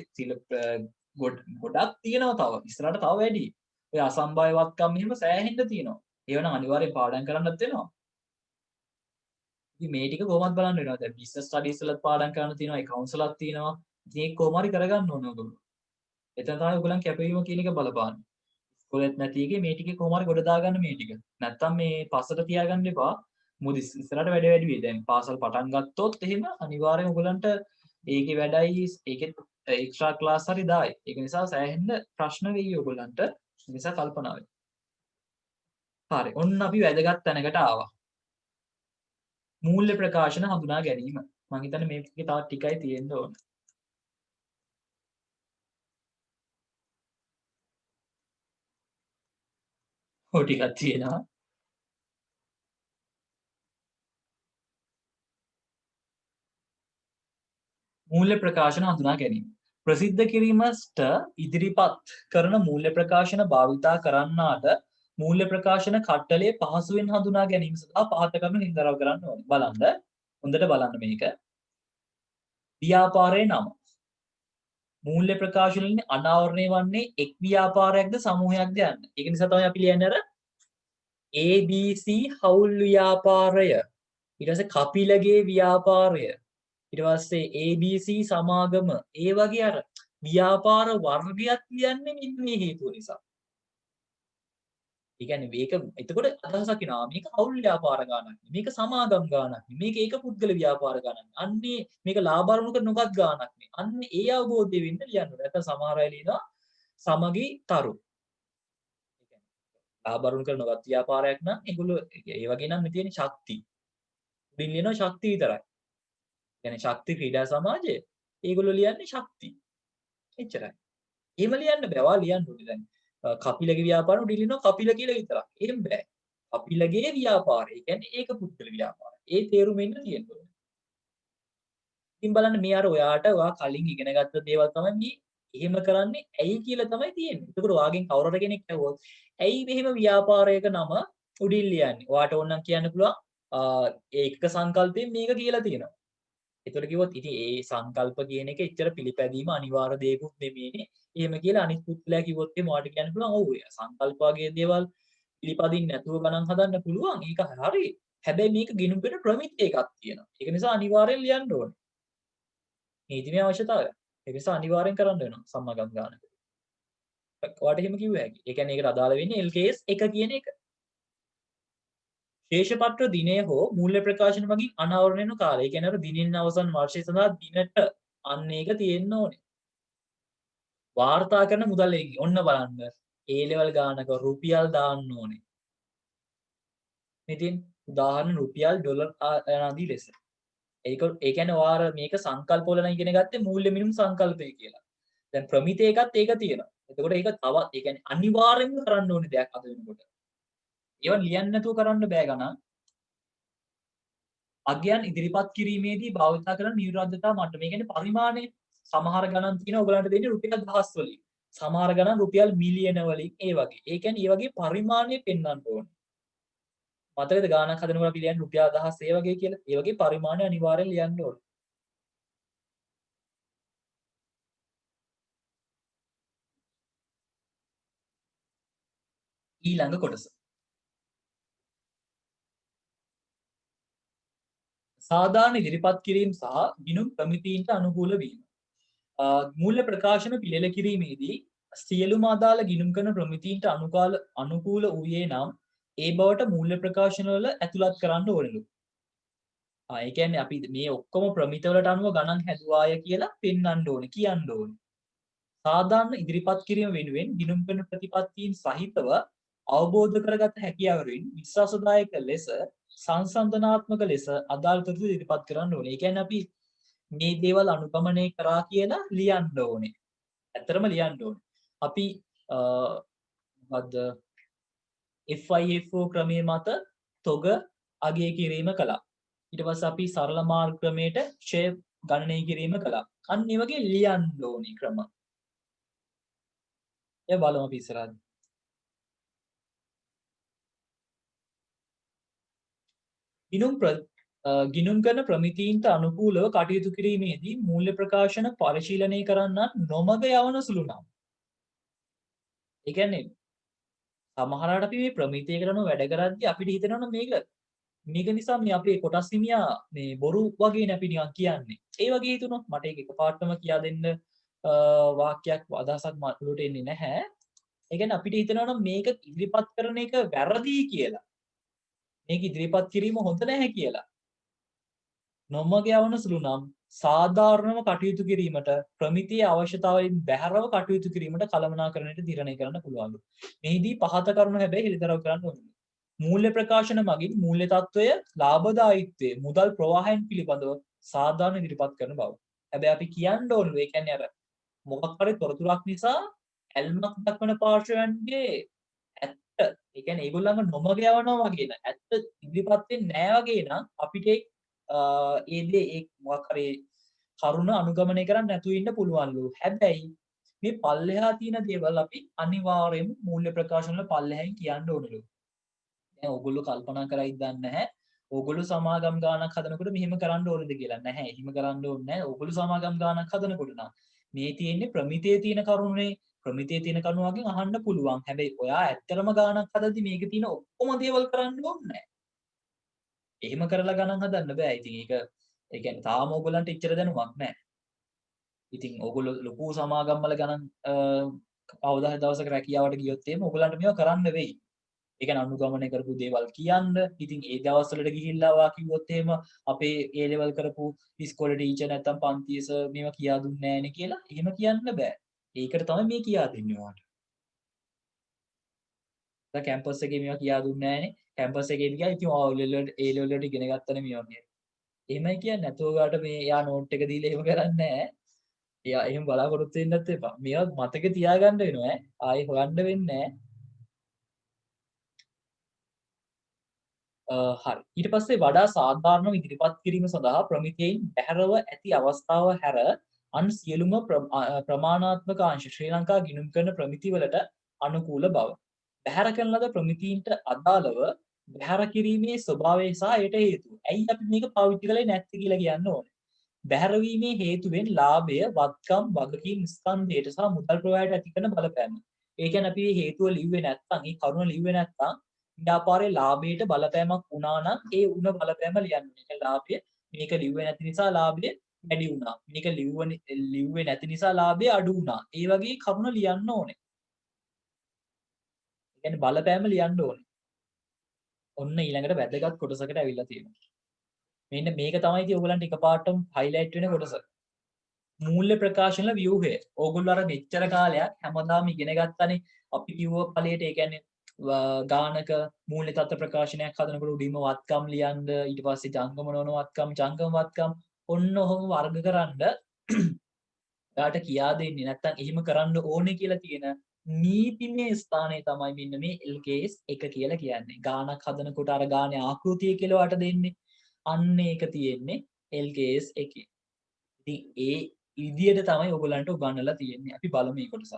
ගොඩක් තියෙනවා තව. ඉස්සරහට තව වැඩි. ඔය අසම්බය වත්කම් මෙහෙම සෑහෙන්න තියෙනවා. ඒව නම් අනිවාර්යෙන් පාඩම් කරන්නත් වෙනවා. ඉතින් මේ ටික කොහොමද බලන්න වෙනවා. දැන් බිස්නස් ස්ටඩීස් වලත් පාඩම් කරන්න තියෙනවා, accounts වලත් තියෙනවා. ඉතින් ඒක කොහොම හරි කරගන්න ඕනේ ඔයගොල්ලෝ. එතන තමයි ඔයගොල්ලන් කැපවීම කියන එක බලපාන්නේ. ඉස්කෝලේත් නැති එකේ මේ ටිකේ කොහොම හරි ගොඩ දාගන්න මේ ටික. නැත්තම් මේ පස්සට තියාගන්න එපා. මොකද ඉස්සරහට වැඩි වෙයි. දැන් පාසල් පටන් ගත්තොත් එහෙම අනිවාර්යෙන් ඔයගොල්ලන්ට ඒකේ වැඩයි ඒකෙත් එක්ස්ට්‍රා ක්ලාස් හරි දායි. ඒක නිසා සෑහෙන්න ප්‍රශ්න වෙයි ඔයගොල්ලන්ට. ඒ නිසා කල්පනා වෙන්න. හරි. ඔන්න අපි වැදගත් තැනකට ආවා. මූල්‍ය ප්‍රකාශන හඳුනා ගැනීම. මම හිතන්නේ මේකේ තව ටිකයි තියෙන්න ඕන. ඔය ටිකක් තියෙනවා. මූල්‍ය ප්‍රකාශන හඳුනා ගැනීම. ප්‍රසිද්ධ කිරීමට ඉදිරිපත් කරන මූල්‍ය ප්‍රකාශන භාවිතා කරන්නාට මූල්‍ය ප්‍රකාශන කට්ටලේ පහසුවෙන් හඳුනා ගැනීම සඳහා පහත කරුණු නිර්ධරව කරන්න ඕනේ. බලන්න. හොඳට බලන්න මේක. ව්‍යාපාරයේ නම. මූල්‍ය ප්‍රකාශන වලින් අනාවරණය වන්නේ එක් ව්‍යාපාරයක්ද සමූහයක්ද යන්න. ඒක නිසා තමයි අපි ලියන්නේ අර ABC හවුල් ව්‍යාපාරය. ඊට පස්සේ කපිලගේ ව්‍යාපාරය. ඊට පස්සේ ABC සමාගම. ඒ වගේ අර ව්‍යාපාර වර්ගයක් කියන්නේ මෙන්න මේ හේතුව නිසා. ඒ කියන්නේ මේක එතකොට අදහසක් එනවා මේක හවුල් ව්‍යාපාර ගානක්. මේක සමාගම් ගානක්. මේක ඒක පුද්ගල ව්‍යාපාර ගානක්. අන්නේ මේක ලාභ අරුණු කරන නොගත් ගානක් නේ. අන්න ඒ අවබෝධය වෙන්න ලියන්න ඕනේ. නැත්නම් සමහර අය ලියනවා සමගි තරු. ලාභ අරුණු කරන නොගත් ව්‍යාපාරයක් නම් ඒගොල්ලෝ ඒ වගේ නම් තියෙන ශක්ති. උඩින් ලියනවා ශක්තිය විතරයි. කියන්නේ ශක්ති ක්‍රීඩා සමාජය. ඒගොල්ලෝ ලියන්නේ ශක්ති. එච්චරයි. එහෙම ලියන්න බෑ. ඔයා ලියන්න ඕනේ දැන්. කපිලගේ ව්‍යාපාර උඩින් ලියනවා කපිල කියලා විතරක්. එහෙම බෑ. කපිලගේ ව්‍යාපාරය. ඒ කියන්නේ ඒක පුද්ගල ව්‍යාපාරය. ඒ තේරුම එන්න තියෙන්න ඕනේ. ඉතින් බලන්න මේ අර ඔයා කලින් ඉගෙන ගත්ත දේවල් තමයි මේ එහෙම කරන්නේ ඇයි කියලා තමයි තියෙන්නේ. ඒකට ඔයාගෙන් කවුරු හරි කෙනෙක් ඇහුවොත් ඇයි මෙහෙම ව්‍යාපාරයක නම උඩින් ලියන්නේ? ඔයාට ඕනනම් කියන්න පුළුවන් ඒකක සංකල්පයෙන් මේක කියලා තියෙනවා. ඒතකොට කිව්වොත් ඉතින් ඒ සංකල්ප කියන එක එච්චර පිළිපැදීම අනිවාර්ය දෙයක්ුත් නෙමෙයිනේ. එහෙම කියලා අනිත් පුත්ලා කිව්වොත් එහේ මොකට කියන්න පුළුවන්. ඔව් ඒ සංකල්ප වගේ දේවල් පිළිපදින්න නැතුව ගණන් හදන්න පුළුවන්. ඒක හරි. හැබැයි මේක ගිණුම් කරන ප්‍රමිති එකක් තියෙනවා. ඒක නිසා අනිවාර්යෙන් ලියන්න ඕනේ. නීතිමය අවශ්‍යතාවය. ඒක නිසා අනිවාර්යෙන් කරන්න වෙනවා සම්මාගම් ගානක. ඔයාට එහෙම කිව්ව හැකි. ඒ කියන්නේ ඒකට අදාළ වෙන්නේ LKS 1 කියන එක. ශේෂපත්‍ර දිනය හෝ මූල්‍ය ප්‍රකාශන මගින් අනාවරණය වෙන කාලය. ඒ කියන්නේ අර දිනින් අවසන් වර්ෂය සඳහා දිනට අන්න ඒක තියෙන්න ඕනේ. වාර්තා කරන මුදල් ඔන්න බලන්න. A level ගානක රුපියල් දාන්න ඕනේ. ඉතින් උදාහරණ රුපියල් ඩොලර් ආදී ලෙස. ඒ කියන්නේ ඔයාලා මේක සංකල්ප වල නම් ඉගෙන ගත්තේ මූල්‍ය මිනිම් සංකල්පය කියලා. දැන් ප්‍රමිත එකත් ඒක තියෙනවා. එතකොට ඒක තවත් ඒ කියන්නේ අනිවාර්යෙන්ම කරන්න ඕනේ දෙයක් අද වෙනකොට. ඒවා ලියන්න නැතුව කරන්න බෑ ගණන්. අගයන් ඉදිරිපත් කිරීමේදී භාවිතා කරන නිර්වද්‍යතා මට්ටම. ඒ කියන්නේ පරිමාණය සමහර ගණන් තියෙනවා ඔයගලන්ට දෙන්නේ රුපියල් දහස් වලින්. සමහර ගණන් රුපියල් මිලියන වලින් ඒ වගේ. ඒ කියන්නේ මේ වගේ පරිමාණය පෙන්වන්න ඕනේ. මතකද ගාණක් හදනකොට අපි ලියන්නේ රුපියල් 1000 ඒ වගේ කියලා. ඒ වගේ පරිමාණය අනිවාර්යෙන් ලියන්න ඕනේ. ඊළඟ කොටස. සාධාරණ ඉදිරිපත් කිරීම සහ ගිණුම් ප්‍රමිතීන්ට අනුකූල වීම. මූල්‍ය ප්‍රකාශන පිළිල කිරීමේදී සියලුම අදාළ ගිණුම් කරන ප්‍රමිතීන්ට අනුකූල වූයේ නම් ඒ බවට මූල්‍ය ප්‍රකාශනවල ඇතුළත් කරන්න ඕනලු. ඒ කියන්නේ අපි මේ ඔක්කොම ප්‍රමිතවලට අනුව ගණන් හැදුවාය කියලා පෙන්වන්න ඕනේ කියන්න ඕනේ. සාධාරණ ඉදිරිපත් කිරීම වෙනුවෙන් ගිණුම් කරන ප්‍රතිපත්තීන් සහිතව අවබෝධ කරගත හැකියාවරින් විශ්වාසදායක ලෙස සංසන්දනාත්මක ලෙස අදාළ තොරතුරු ඉදිරිපත් කරන්න ඕනේ. ඒ කියන්නේ අපි මේ දේවල් අනුගමනය කරා කියලා ලියන්න ඕනේ. ඇත්තටම ලියන්න ඕනේ. අපි මොකද්ද FIFO ක්‍රමයේ මත තොග අගය කිරීම කළා. ඊට පස්සේ අපි සරල මාර්ග ක්‍රමයට ෂෙයා ගණනය කිරීම කළා. අන්න ඒ වගේ ලියන්න ඕනේ ක්‍රම. ඒ බලමු අපි ඉස්සරහට. ගිණුම් කරන ප්‍රමිතීන්ට අනුකූලව කටයුතු කිරීමේදී මූල්‍ය ප්‍රකාශන පරිශීලනය කරන්නන් නොමග යවන සුළු නම්. ඒ කියන්නේ සමහරවිට අපි මේ ප්‍රමිතියකට අනුව වැඩ කරද්දී අපිට හිතෙනවා මේක නිසා මේ අපේ කොටස් හිමියා මේ බොරු වගේ නේ අපි නිකන් කියන්නේ. ඒ වගේ හිතුණා. මට ඒක එකපාරටම කියා දෙන්න වාක්‍යයක් අදහසක් මතුවට එන්නේ නැහැ. ඒ කියන්නේ අපිට හිතෙනවා නම් මේක ඉදිරිපත් කරන එක වැරදි කියලා. මේක ඉදිරිපත් කිරීම හොඳ නැහැ කියලා. නොමග යවන සුළු නම් සාධාරණව කටයුතු කිරීමට ප්‍රමිතියේ අවශ්‍යතාවයෙන් බැහැරව කටයුතු කිරීමට කළමනාකරණයට තීරණය කරන්න පුළුවන්ලු. මෙහිදී පහත කරුණු හැබැයි හෙළිදරව් කරන්න ඕනේ. මූල්‍ය ප්‍රකාශන මගින් මූල්‍ය තත්ත්වය, ලාභදායීත්වය, මුදල් ප්‍රවාහයන් පිළිබඳව සාධාරණ ඉදිරිපත් කරන බව. හැබැයි අපි කියන්න ඕනේ ඒ කියන්නේ අර මොකක් හරි තොරතුරක් නිසා ඇල්මක් දක්වන පාර්ශවයන්ගේ ඇත්ත ඒ කියන්නේ ඒගොල්ලන්ව නොමග යවනවා වගේ නෑ. ඇත්ත ඉදිරිපත් වෙන්නේ නෑ වගේ නම් අපිට ඒ දේ ඒ මොකක් හරි කරුණ අනුගමනය කරන්න නැතුව ඉන්න පුළුවන්ලු. හැබැයි මේ පල්ලෙහා තියෙන දේවල් අපි අනිවාර්යයෙන්ම මූල්‍ය ප්‍රකාශන වල පල්ලෙහෙන් කියන්න ඕනලු. දැන් ඕගොල්ලෝ කල්පනා කරයිද දන්නේ නැහැ. ඕගොල්ලෝ සමාගම් ගානක් හදනකොට මෙහෙම කරන්න ඕනද කියලා. නැහැ. එහෙම කරන්න ඕනේ නැහැ. ඕගොල්ලෝ සමාගම් ගානක් හදනකොට නම් මේ තියෙන්නේ ප්‍රමිතියේ තියෙන කරුණනේ. ප්‍රමිතියේ තියෙන කරුණ වගේ අහන්න පුළුවන්. හැබැයි ඔයා ඇත්තටම ගානක් හදද්දි මේක තියෙන ඔක්කොම දේවල් කරන්න ඕනේ නැහැ. එහෙම කරලා ගණන් හදන්න බෑ. ඉතින් ඒක ඒ කියන්නේ තාම ඕගොල්ලන්ට එච්චර දැනුමක් නැහැ. ඉතින් ඕගොල්ලෝ ලොකු සමාගම් වල ගණන් කවදා හරි දවසක රැකියාවට ගියොත් එහෙම ඕගොල්ලන්ට මේවා කරන්න වෙයි. ඒ කියන්නේ අනුගමනය කරපු දේවල් කියන්න. ඉතින් ඒ දවස්වලට ගිහිල්ලා වා කිව්වොත් එහෙම අපේ A level කරපු ඉස්කෝලේ ටීචර් නැත්තම් පන්තියේ සර් මේවා කියා දුන්නේ නැහැනේ කියලා එහෙම කියන්න බෑ. ඒකට තමයි මේ කියා දෙන්නේ ඔයාලට. දැන් කැම්පස් එකේ මේවා කියා දුන්නේ නැහැනේ. කැම්පස් එකේ ගියා ඉතින් A level වලට ඉගෙන ගත්තනේ මේවා කියලා. එහෙමයි කියන්නේ නැතුව ඔයාලට මේ යා නෝට් එක දීලා එහෙම කරන්නේ නැහැ. එයා එහෙම බලාපොරොත්තු වෙන්නත් එපා. මේවා මතක තියාගන්න වෙනවා ඈ. ආයේ හොයන්න වෙන්නේ නැහැ. හරි. ඊට පස්සේ වඩා සාධාරණව ඉදිරිපත් කිරීම සඳහා ප්‍රමිතියෙන් බැහැරව ඇති අවස්ථාව හැර අන් සියලුම ප්‍රමාණාත්මක අංශ ශ්‍රී ලංකා ගිණුම් කරන ප්‍රමිතිවලට අනුකූල බව. බැහැර කරන ලද ප්‍රමිතීන්ට අදාළව බැහැර කිරීමේ ස්වභාවය සහ එයට හේතුව. ඇයි අපි මේක පාවිච්චි කළේ නැත්තේ කියලා කියන්න ඕනේ. බැහැරවීමේ හේතුවෙන් ලාභය, වත්කම්, වගකීම් ස්කන්ධයට සහ මුදල් ප්‍රවාහයට ඇති කරන බලපෑම. ඒ කියන්නේ අපි මේ හේතුව ලිව්වේ නැත්නම්, ඒ කරුණ ලිව්වේ නැත්නම් ව්‍යාපාරයේ ලාභයට බලපෑමක් වුණා නම් ඒ උණ බලපෑම ලියන්න ඕනේ. ඒ ලාභය මේක ලිව්වේ නැති නිසා ලාභය වැඩි වුණා. මේක ලිව්වේ නැති නිසා ලාභය අඩු වුණා. ඒ වගේ කරුණ ලියන්න ඕනේ. ඒ කියන්නේ බලපෑම ලියන්න ඕනේ. ඔන්න ඊළඟට වැදගත් කොටසකට ඇවිල්ලා තියෙනවා. මෙන්න මේක තමයි ඉතින් ඔයගලන්ට එකපාරටම highlight වෙන කොටස. මූල්‍ය ප්‍රකාශන ව්‍යුහය. ඕගොල්ලෝ අර මෙච්චර කාලයක් හැමදාම ඉගෙන ගත්තනේ අපි කිව්ව ඵලයට ඒ කියන්නේ ගානක මූල්‍ය තත්ත්ව ප්‍රකාශනයක් හදනකොට උඩින්ම වත්කම් ලියන්න ඊට පස්සේ ජංගම නොවන වත්කම් ජංගම වත්කම් ඔන්න ඔහොම වර්ග කරන්න ඔයාට කියා දෙන්නේ නැත්නම් එහෙම කරන්න ඕනේ කියලා තියෙන නීතිමය ස්ථානය තමයි මෙන්න මේ LKS 1 කියලා කියන්නේ. ගානක් හදනකොට අර ගානේ ආකෘතිය කියලා වට දෙන්නේ. අන්න ඒක තියෙන්නේ LKS 1. ඉතින් ඒ විදියට තමයි ඔයගලන්ට උගන්වලා තියෙන්නේ. අපි බලමු මේ කොටස.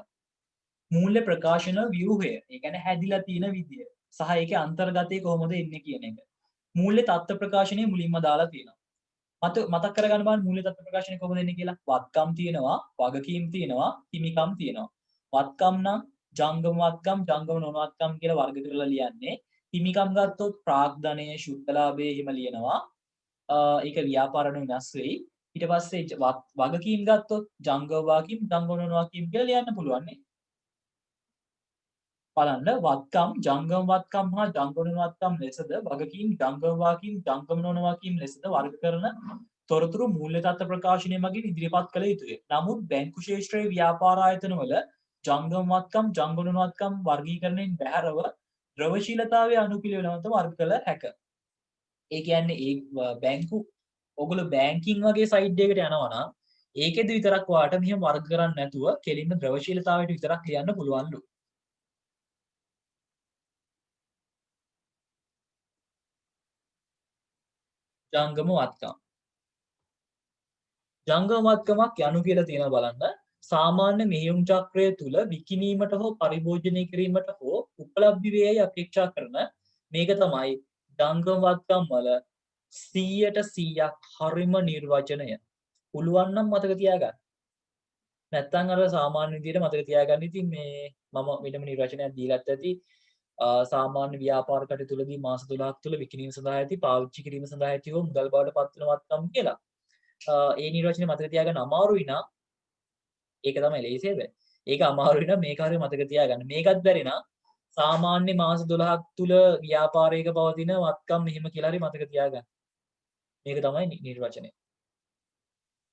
මූල්‍ය ප්‍රකාශන ව්‍යුහය. ඒ කියන්නේ හැදිලා තියෙන විදිය. සහ ඒකේ අන්තර්ගතය කොහොමද එන්නේ කියන එක. මූල්‍ය තත්ත්ව ප්‍රකාශනය මුලින්ම දාලා තියෙනවා. මතක් කරගන්න බලන්න මූල්‍ය තත්ත්ව ප්‍රකාශනය කොහොමද එන්නේ කියලා. වත්කම් තියෙනවා, වගකීම් තියෙනවා, හිමිකම් තියෙනවා. වත්කම් නම් ජංගම වත්කම්, ජංගම නොවත්කම් කියලා වර්ග කරලා ලියන්නේ. හිමිකම් ගත්තොත් ප්‍රාග්ධනය, ශුද්ධලාභය එහෙම ලියනවා. ඒක ව්‍යාපාරණ වෙනස් වෙයි. ඊට පස්සේ වගකීම් ගත්තොත් ජංගම වගකීම්, ජංගම නොවත්කම් කියලා ලියන්න පුළුවන් නේ. බලන්න වත්කම් ජංගම වත්කම් හා ජංගම වත්කම් ලෙසද වගකීම් ජංගම වගකීම් ජංගම නොවන වගකීම් ලෙසද වර්ග කරන තොරතුරු මූල්‍ය තත්ත්ව ප්‍රකාශනය මගින් ඉදිරිපත් කළ යුතුය. නමුත් බැංකු ශාස්ත්‍රයේ ව්‍යාපාර ආයතනවල ජංගම වත්කම් ජංගම නොවන වත්කම් වර්ගීකරණයෙන් බැහැරව ද්‍රවශීලතාවයේ අනුපිළිවෙලවන්ත වර්ග කළ හැක. ඒ කියන්නේ ඒ බැංකු ඔගොල්ලෝ බැංකින් වගේ සයිට් එකකට යනවා නම් ඒකෙද විතරක් ඔයාලට මෙහෙම වර්ග කරන්න නැතුව කෙලින්ම ද්‍රවශීලතාවයට විතරක් ලියන්න පුළුවන්ලු. ජංගම වත්කම්. ජංගම වත්කමක් යනු කියලා තියෙනවා බලන්න. සාමාන්‍ය මෙහෙයුම් චක්‍රය තුල විකිණීමට හෝ පරිභෝජනය කිරීමට හෝ උපලබ්ධ වේයයි අපේක්ෂා කරන මේක තමයි ජංගම වත්කම් වල 100% හරිම නිර්වචනය. පුළුවන් නම් මතක තියාගන්න. නැත්තම් අර සාමාන්‍ය විදිහට මතක තියාගන්න. ඉතින් මේ මම මෙන්නම නිර්වචනයක් දීලත් ඇති. සාමාන්‍ය ව්‍යාපාර කටයුතුවලදී මාස 12ක් තුළ විකිණීම සඳහා ඇති පාවිච්චි කිරීම සඳහා ඇති හෝ මුදල් බවට පත්වන වත්කම් කියලා. ඒ නිර්වචනය මතක තියාගන්න අමාරුයි නම් ඒක තමයි ලේසි හැබැයි. ඒක අමාරුයි නම් මේක හරිය මතක තියාගන්න. මේකත් බැරි නම් සාමාන්‍ය මාස 12ක් තුළ ව්‍යාපාරයක පවතින වත්කම් මෙහෙම කියලා හරි මතක තියාගන්න. මේක තමයි නිර්වචනය.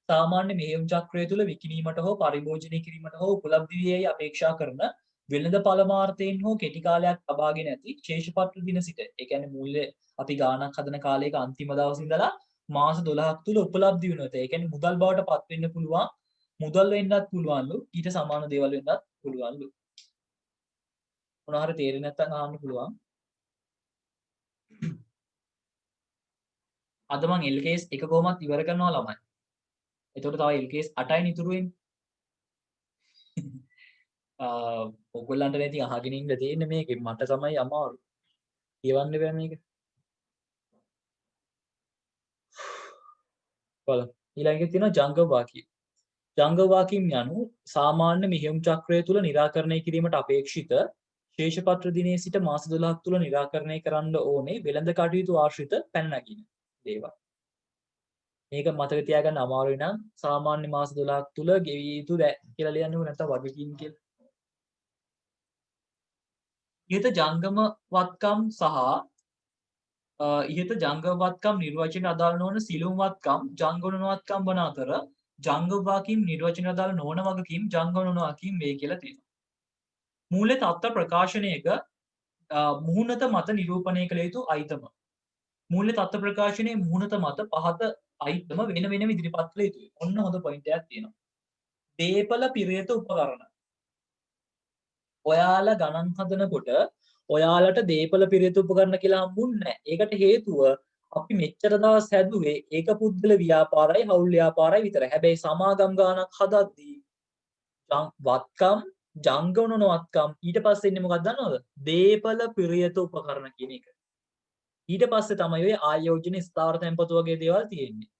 සාමාන්‍ය මෙහෙයුම් චක්‍රය තුළ විකිණීමට හෝ පරිභෝජනය කිරීමට හෝ උපලබ්ධ වේයයි අපේක්ෂා කරන වෙළඳ පළමාර්ථයෙන් හෝ කෙටි කාලයක් ලබාගෙන ඇති ශේෂපත්‍ර දින සිට ඒ කියන්නේ මූල්‍ය අපි ගාණක් හදන කාලයක අන්තිම දවස් ඉඳලා මාස 12ක් තුල උපලබ්ධ වෙනවා. ඒ කියන්නේ මුදල් බවට පත් වෙන්න පුළුවන්. මුදල් වෙන්නත් පුළුවන්ලු. ඊට සමාන දේවල් වෙන්නත් පුළුවන්ලු. මොනවා හරි තේරෙන්නේ නැත්නම් අහන්න පුළුවන්. අද මම LKS එක කොහොමත් ඉවර කරනවා ළමයි. එතකොට තව LKS 8යි ඉතුරු වෙන්නේ. ඔගොල්ලන්ට නැති අහගෙන ඉන්න තියෙන්නේ මේකේ මට තමයි අමාරු. කියවන්න බෑ මේක. බලන්න. ඊළඟට තියෙනවා ජංගම වාක්‍ය. ජංගම වාක්‍යම් යනු සාමාන්‍ය මෙහෙයුම් චක්‍රය තුල निराකරණය කිරීමට අපේක්ෂිත ශේෂපත්‍ර දිනයේ සිට මාස 12ක් තුල निराකරණය කරන්න ඕනේ වෙළඳ කටයුතු ආශ්‍රිත පැන නගින දේවල්. මේක මතක තියාගන්න අමාරුයි නම් සාමාන්‍ය මාස 12ක් තුල ගෙවිය යුතු කියලා ලියන්නකො නැත්නම් වගකීම් කියලා. ඉහත ජංගම වත්කම් සහ ඉහත ජංගම වත්කම් නිර්වචන අදාළ නොවන සිළුම් වත්කම් ජංගම වත්කම් වන අතර ජංගම වගකීම් නිර්වචන අදාළ නොවන වගකීම් ජංගම නොවන වගකීම් වේ කියලා තියෙනවා. මූල්‍ය තත්ත්ව ප්‍රකාශනයක මුහුණත මත නිරූපණය කළ යුතු අයිතම. මූල්‍ය තත්ත්ව ප්‍රකාශනයේ මුහුණත මත පහත අයිතම වෙන වෙනම ඉදිරිපත් කළ යුතුයි. ඔන්න හොඳ පොයින්ට් එකක් තියෙනවා. දේපල පිරියත උපකරණ. ඔයාලා ගණන් හදනකොට ඔයාලට දේපල පිරියත උපකරණ කියලා හම්බුන්නේ නැහැ. ඒකට හේතුව අපි මෙච්චර දවස් හැදුවේ ඒක පුද්ගල ව්‍යාපාරයි හවුල් ව්‍යාපාරයි විතරයි. හැබැයි සමාගම් ගානක් හදද්දී වත්කම් ජංගම නොවන වත්කම් ඊට පස්සේ එන්නේ මොකක්ද දන්නවද? දේපල පිරියත උපකරණ කියන එක. ඊට පස්සේ තමයි ඔය ආයෝජන ස්ථාවර තැන්පතු වගේ දේවල් තියෙන්නේ.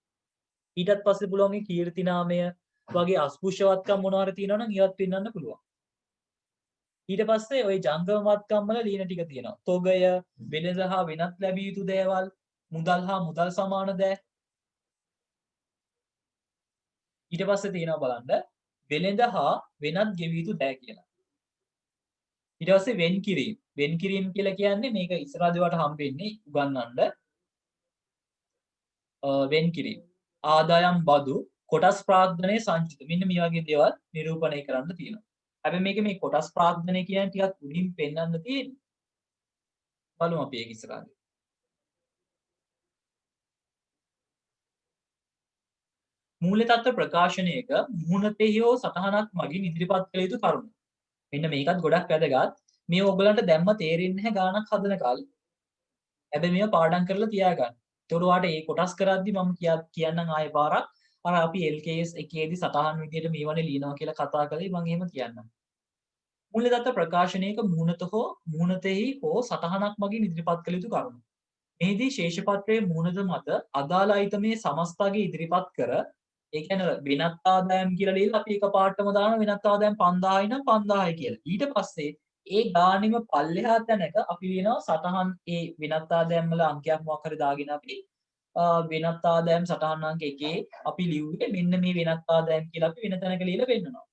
ඊටත් පස්සේ පුළුවන් මේ කීර්ති නාමය වගේ අස්පෘශ්‍ය වත්කම් මොනවා හරි තියෙනවා නම් ඒවත් පෙන්වන්න පුළුවන්. ඊට පස්සේ ওই ජංගම වත්කම් වල ලියන ටික තියෙනවා. තොගය, වෙළඳ හා වෙනත් ලැබිය යුතු දේවල්, මුදල් හා මුදල් සමාන දෑ. ඊට පස්සේ තියෙනවා බලන්න වෙළඳ හා වෙනත් ගෙවිය යුතු දෑ කියලා. ඊට පස්සේ වෙන් කිරීම. වෙන් කිරීම කියලා කියන්නේ මේක ඉස්සරහදී වට හම්බෙන්නේ උගන්වන්න. වෙන් කිරීම. ආදායම් බදු, කොටස් ප්‍රාග්ධනයේ සංචිත. මෙන්න මේ වගේ දේවල් නිරූපණය කරන්න තියෙනවා. හැබැයි මේක මේ කොටස් ප්‍රාග්ධනය කියන්නේ ටිකක් උඩින් පෙන්වන්න තියෙන්නේ. බලමු අපි ඒක මූල්‍ය තත්ත්ව ප්‍රකාශනයක මුහුණතෙහි හෝ සටහනක් මගින් ඉදිරිපත් කළ යුතු කරුණු. මෙන්න මේකත් ගොඩක් වැදගත්. මේ ඔයගලන්ට දැම්ම තේරෙන්නේ නැහැ ගානක් හදන කාලේ. හැබැයි මේව පාඩම් කරලා තියාගන්න. ඒතකොට ඔයාලට මේ කොටස් කරද්දි මම කියන්නම් ආයෙ පාරක්. අර අපි LKS එකේදී සටහන් විදියට මේවනේ ලියනවා කියලා කතා කළේ මම එහෙම කියන්නම්. මූල්‍ය තත්ත්ව ප්‍රකාශනයක මුහුණතෙහි හෝ සටහනක් මගින් ඉදිරිපත් කළ යුතු කරුණු. මෙහිදී ශේෂපත්‍රයේ මුහුණත මත අදාළ අයිතමේ සමස්තගේ ඉදිරිපත් කර ඒ කියන්නේ වෙනත් ආදායම් කියලා ලියලා අපි එකපාරටම දාන වෙනත් ආදායම් 5000යි නම් 5000යි කියලා. ඊට පස්සේ ඒ ගානෙම පල්ලෙහා තැනක අපි ලියනවා සටහන් ඒ වෙනත් ආදායම් වල අංකයක් මොකක් හරි දාගෙන අපි වෙනත් ආදායම් සටහන් අංක 1 අපි ලිව්වේ මෙන්න මේ වෙනත් ආදායම් කියලා අපි වෙන තැනක ලියලා පෙන්නනවා.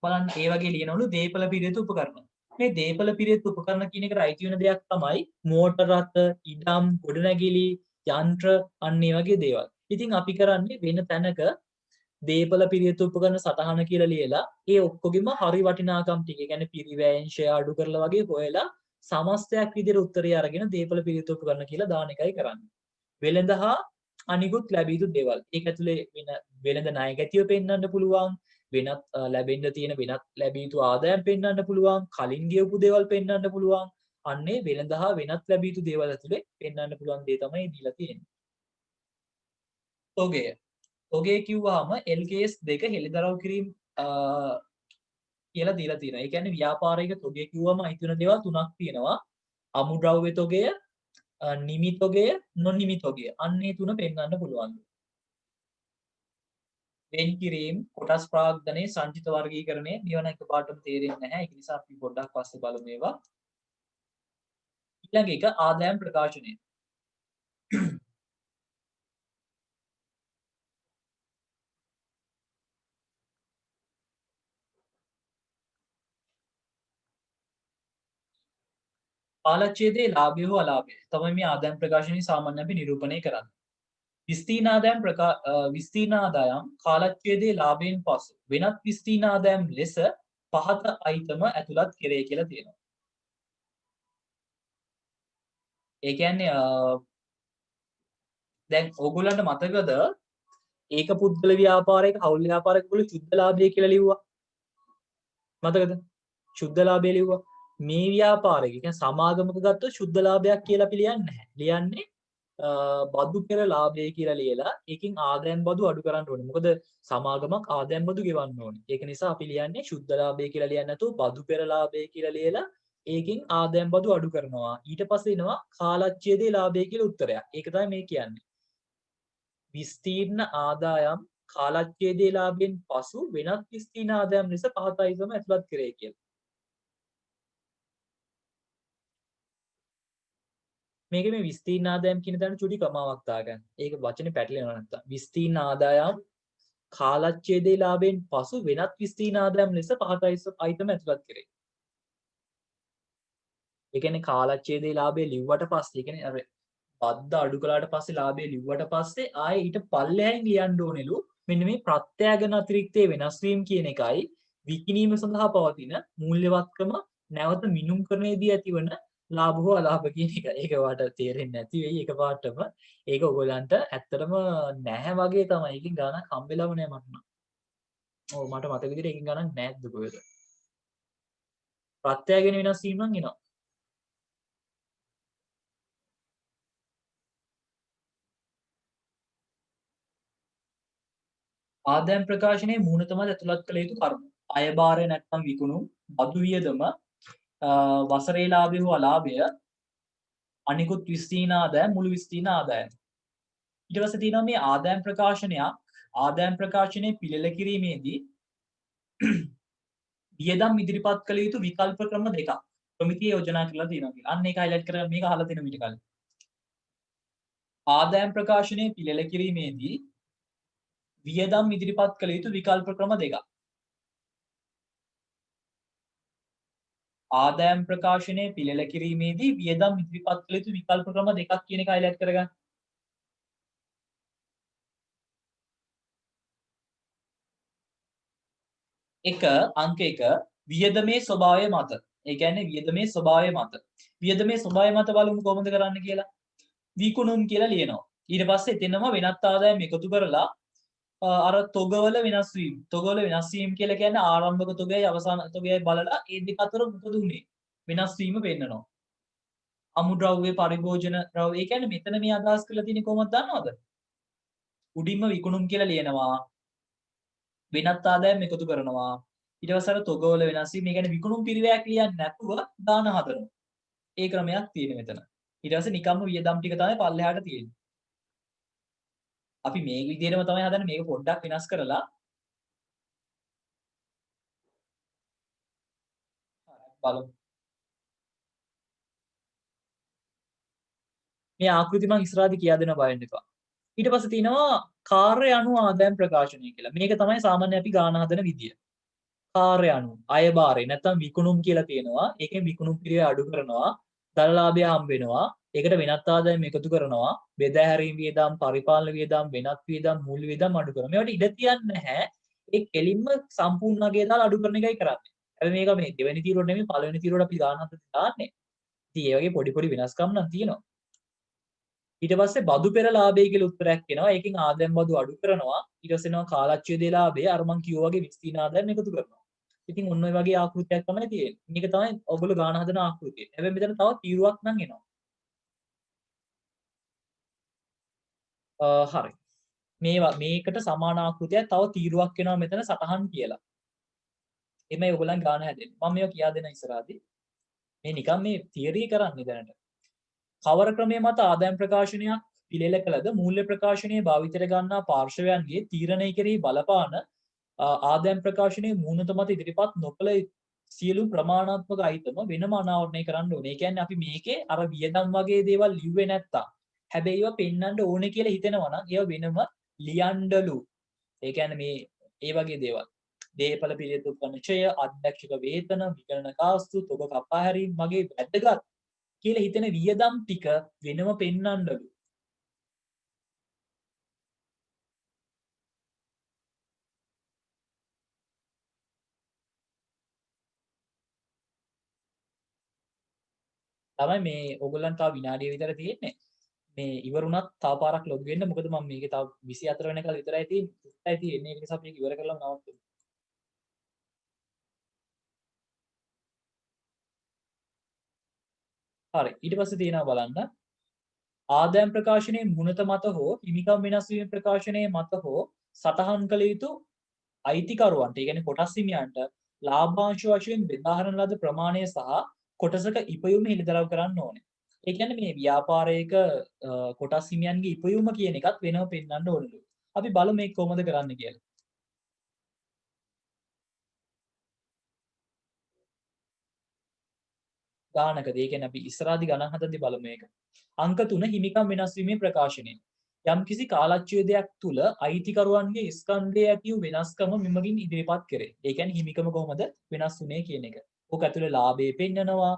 බලන්න ඒ වගේ ලියනවලු දීපල පිරිත උපකරණ. මේ දීපල පිරිත උපකරණ කියන එකට අයිති වෙන දෙයක් තමයි මෝටර රථ, ඉඩම්, ගොඩනැගිලි, යන්ත්‍ර අන්න ඒ වගේ දේවල්. ඉතින් අපි කරන්නේ වෙන තැනක දීපල පිරිත උපකරණ සටහන කියලා ලියලා ඒ ඔක්කොගෙම හරි වටිනාකම් ටික, ඒ කියන්නේ පිරිවැයංශය අඩු කරලා වගේ හොයලා සමස්තයක් විදිහට උත්තරය අරගෙන දීපල පිරිත උපකරණ කියලා දාන එකයි කරන්නේ. වෙළඳ හා අනිකුත් ලැබිය යුතු දේවල්. ඒක ඇතුලේ වෙන වෙළඳ ණය ගැතිව පෙන්වන්න පුළුවන්. වෙනත් ලැබෙන්න තියෙන වෙනත් ලැබිය යුතු ආදායම් පෙන්වන්න පුළුවන්. කලින් ගියපු දේවල් පෙන්වන්න පුළුවන්. අන්නේ වෙළඳ හා වෙනත් ලැබිය යුතු දේවල් ඇතුලේ පෙන්වන්න පුළුවන් දේ තමයි දීලා තියෙන්නේ. තොගය. තොගය කිව්වහම LKS 2 හෙළිදරව් කිරීම කියලා දීලා තියෙනවා. ඒ කියන්නේ ව්‍යාපාරික තොගය කිව්වම අයිති වෙන දේවල් තුනක් තියෙනවා. අමුද්‍රව්‍ය තොගය, නිමි තොගය, නොනිමි තොගය. අන්නේ තුන පෙන්වන්න පුළුවන්. වෙන් කිරීම, කොටස් ප්‍රාග්ධනයේ සංචිත වර්ගීකරණය මේවන එකපාරටම තේරෙන්නේ නැහැ. ඒක නිසා අපි පොඩ්ඩක් පස්සේ බලමු ඒවා. ඊළඟ එක ආදායම් ප්‍රකාශනය. කාලච්ඡේදයේ ලාභය හෝ අලාභය තමයි මේ ආදායම් ප්‍රකාශනයේ සාමාන්‍ය අපි නිරූපණය කරන්නේ. විස්තීර්ණ ආදායම් කාලච්ඡේදයේ ලාභයෙන් පසු වෙනත් විස්තීර්ණ ආදායම් ලෙස පහත අයිතම ඇතුළත් කෙරේ කියලා තියෙනවා. ඒ කියන්නේ දැන් ඕගොල්ලන්ට මතකද ඒක පුද්ගල ව්‍යාපාරයක හවුල් ව්‍යාපාරයක වල සුද්ධ ලාභය කියලා ලිව්වා. මතකද? සුද්ධ ලාභය ලිව්වා. මේ ව්‍යාපාරයක කියන්නේ සමාගමක ගත්තොත් සුද්ධ ලාභයක් කියලා අපි ලියන්නේ නැහැ. ලියන්නේ බදු පෙර ලාභය කියලා ලියලා ඒකෙන් ආදායම් බදු අඩු කරන්න ඕනේ. මොකද සමාගමක් ආදායම් බදු ගෙවන්න ඕනේ. ඒක නිසා අපි ලියන්නේ සුද්ධ ලාභය කියලා ලියන්නේ නැතුව බදු පෙර ලාභය කියලා ලියලා ඒකෙන් ආදායම් බදු අඩු කරනවා. ඊට පස්සේ එනවා කාලච්ඡේදයේ ලාභය කියලා උත්තරයක්. ඒක තමයි මේ කියන්නේ. විස්තීර්ණ ආදායම් කාලච්ඡේදයේ ලාභයෙන් පසු වෙනත් විස්තීර්ණ ආදායම් ලෙස පහතයිසම ඇතුළත් කරේ කියලා. මේක මේ විස්තීර්ණ ආදායම් කියන තැන චුටි කමාවක් දාගන්න. ඒක වචනේ පැටලෙනවා නැත්තම්. විස්තීර්ණ ආදායම් කාලච්ඡේදයේ ලාභයෙන් පසු වෙනත් විස්තීර්ණ ආදායම් ලෙස පහතයිසම ඇතුළත් කරේ. ඒ කියන්නේ කාලච්ඡේදයේ ලාභය ලිව්වට පස්සේ ඒ කියන්නේ අර බද්ද අඩු කළාට පස්සේ ලාභය ලිව්වට පස්සේ ආයේ ඊට පල්ලෙහායින් ලියන්න ඕනෙලු මෙන්න මේ ප්‍රත්‍යයගන අතිරික්තයේ වෙනස් වීම කියන එකයි විකිණීම සඳහා පවතින මූල්‍යවත්කම නැවත මිනුම්කරණයේදී ඇතිවන ලාභ හෝ අලාභ කියන එක. ඒක වාට තේරෙන්නේ නැති වෙයි එකපාරටම. ඒක ඔයගොල්ලන්ට ඇත්තටම නැහැ වගේ තමයි. ඒකෙන් ගානක් හම්බෙලම නෑ මට නම්. ඔව් මට මතක විදිහට ඒකෙන් ගානක් නැද්ද කොහෙද? ප්‍රත්‍යයගන වෙනස් වීම නම් එනවා. ආදායම් ප්‍රකාශනයේ මූණතම ඇතුළත් කළ යුතු කරුණු. අයභාරය නැත්නම් විකුණුම්, බදු වියදම, වසරේ ලාභය හෝ අලාභය, අනිකුත් විස්තීර්ණ ආදායම්, මුළු විස්තීර්ණ ආදායම්. ඊට පස්සේ තියෙනවා මේ ආදායම් ප්‍රකාශනයක් ආදායම් ප්‍රකාශනයේ පිළිල කිරීමේදී වියදම් ඉදිරිපත් කළ යුතු විකල්ප ක්‍රම දෙකක් ප්‍රමිතිය යෝජනා කරලා තියෙනවා කියලා. අන්න ඒක highlight කරලා මේක අහලා තියෙන මීට කලින්. ආදායම් ප්‍රකාශනයේ පිළිල කිරීමේදී වියදම් ඉදිරිපත් කළ යුතු විකල්ප ක්‍රම දෙකක්. ආදායම් ප්‍රකාශනයේ පිළිල කිරීමේදී වියදම් ඉදිරිපත් කළ යුතු විකල්ප ක්‍රම දෙකක් කියන එක highlight කරගන්න. අංක 1 වියදමේ ස්වභාවය මත. ඒ කියන්නේ වියදමේ ස්වභාවය මත. වියදමේ ස්වභාවය මත බලමු කොහොමද කරන්න කියලා. විකුණුම් කියලා ලියනවා. ඊට පස්සේ එතනම වෙනත් ආදායම් එකතු කරලා අර තොගවල වෙනස් වීම. තොගවල වෙනස් වීම කියලා කියන්නේ ආරම්භක තොගයයි අවසාන තොගයයි බලලා ඒ දෙක අතර මොකද උනේ? වෙනස් වීම පෙන්නනවා. අමුද්‍රව්‍ය පරිභෝජන ද්‍රව්‍ය. ඒ කියන්නේ මෙතන මේ අදහස් කරලා තියෙන්නේ කොහොමද දන්නවද? උඩින්ම විකුණුම් කියලා ලියනවා. වෙනත් ආදායම් එකතු කරනවා. ඊට පස්සේ අර තොගවල වෙනස් වීම. මේ කියන්නේ විකුණුම් පිරිවැයක් ලියන්නේ නැතුව දාන හදනවා. ඒ ක්‍රමයක් තියෙන මෙතන. ඊට පස්සේ නිකම්ම වියදම් ටික තමයි පල්ලෙහාට තියෙන්නේ. අපි මේ විදිහටම තමයි හදන්නේ. මේක පොඩ්ඩක් වෙනස් කරලා බලමු. මේ ආකෘති මම ඉස්සරහදී කියා දෙනවා බය වෙන්න එපා. ඊට පස්සේ තියෙනවා කාර්ය අනුව ආදායම් ප්‍රකාශනය කියලා. මේක තමයි සාමාන්‍ය අපි ගාණ හදන විදිය. කාර්ය අනුව අය බාරේ නැත්නම් විකුණුම් කියලා තියෙනවා. ඒකෙන් විකුණුම් පිරිය අඩු කරනවා. දළලාභය හම්බ වෙනවා. ඒකට වෙනත් ආදායම් එකතු කරනවා. බෙදා හැරීම් වියදම්, පරිපාලන වියදම්, වෙනත් වියදම්, මූල්‍ය වියදම් අඩු කරනවා. මේවට ඉඩ තියන්නේ නැහැ. ඒ කෙලින්ම සම්පූර්ණ අගය දාලා අඩු කරන එකයි කරන්නේ. හැබැයි මේක මේ දෙවෙනි තීරුවට නෙමෙයි පළවෙනි තීරුවට අපි ගාණ හදලා දාන්නේ. ඉතින් ඒ වගේ පොඩි වෙනස්කම් නම් තියෙනවා. ඊට පස්සේ බදු පෙර ලාභය කියලා උත්තරයක් එනවා. ඒකෙන් ආදායම් බදු අඩු කරනවා. ඊට පස්සේ එනවා කාලච්ඡේදයේ ලාභය. අර මං කිව්වා වගේ විස්තීර්ණ ආදායම් එකතු කරනවා. ඉතින් ඔන්න ඔය වගේ ආකෘතියක් තමයි තියෙන්නේ. මේක තමයි ඔයගොල්ලෝ ගාණ හදන ආකෘතිය. හැබැයි මෙතන තව තීරුවක් නම් එනවා. හරි. මේකට සමාන ආකෘතියක් තව තීරුවක් එනවා මෙතන සටහන් කියලා. එමේ ඔයගොල්ලන් ගාණ හැදෙන්නේ. මම මේවා කියා දෙන ඉස්සරහදී. මේ නිකන් මේ තියරි කරන්නේ දැනට. කවර ක්‍රමයේ මත ආදායම් ප්‍රකාශනයක් පිළියෙල කළද මූල්‍ය ප්‍රකාශනයේ භාවිතයට ගන්නා පාර්ශවයන්ගේ තීරණය කෙරෙහි බලපාන ආදායම් ප්‍රකාශනයේ මූණත මත ඉදිරිපත් නොකළ සියලු ප්‍රමාණාත්මක අයිතම වෙනම අනාවරණය කරන්න ඕනේ. ඒ කියන්නේ අපි මේකේ අර වියදම් වගේ දේවල් ලිව්වේ නැත්තම් හැබැයි ඒවා පෙන්වන්න ඕනේ කියලා හිතෙනවා නම් ඒවා වෙනම ලියන්නලු. ඒ කියන්නේ මේ ඒ වගේ දේවල්. දේපල පිළියෙල උපනිෂය, අධ්‍යක්ෂක වේතන, විකලන කාස්තු, තොග කපා හැරීම් වගේ වැදගත් කියලා හිතෙන වියදම් ටික වෙනම පෙන්වන්නලු. තමයි මේ ඕගොල්ලන් තව විනාඩිය විතර තියෙන්නේ. මේ ඉවරුණත් තව පාරක් ලොග් වෙන්න. මොකද මම මේකේ තව 24 වෙනකල් විතරයි තියෙන්නේ. ඒක නිසා අපි ඒක ඉවර කරලා නවත්තමු. හරි. ඊට පස්සේ තියෙනවා බලන්න. ආදායම් ප්‍රකාශනයේ මුනත මත හෝ හිමිකම් වෙනස් වීම ප්‍රකාශනයේ මත හෝ සටහන් කළ යුතු අයිතිකරුවන්ට, ඒ කියන්නේ කොටස් හිමියන්ට ලාභාංශ වශයෙන් බෙදා හරින ලද ප්‍රමාණය සහ කොටසක ඉපයුම හෙළිදරව් කරන්න ඕනේ. ඒ කියන්නේ මේ ව්‍යාපාරයක කොටස් හිමියන්ගේ ඉපයුම කියන එකත් වෙනම පෙන්වන්න ඕනලු. අපි බලමු මේක කොහොමද කරන්න කියලා. ගානකද ඒ කියන්නේ අපි ඉස්සරහදී ගණන් හදද්දී බලමු මේක. අංක 3 හිමිකම් වෙනස් වීමේ ප්‍රකාශනය. යම්කිසි කාලච්ඡේදයක් තුල අයිතිකරුවන්ගේ ස්කන්ධයේ ඇති වූ වෙනස්කම මෙමගින් ඉදිරිපත් කෙරේ. ඒ කියන්නේ හිමිකම කොහොමද වෙනස් වුනේ කියන එක. ඕක ඇතුලේ ලාභය පෙන්නනවා,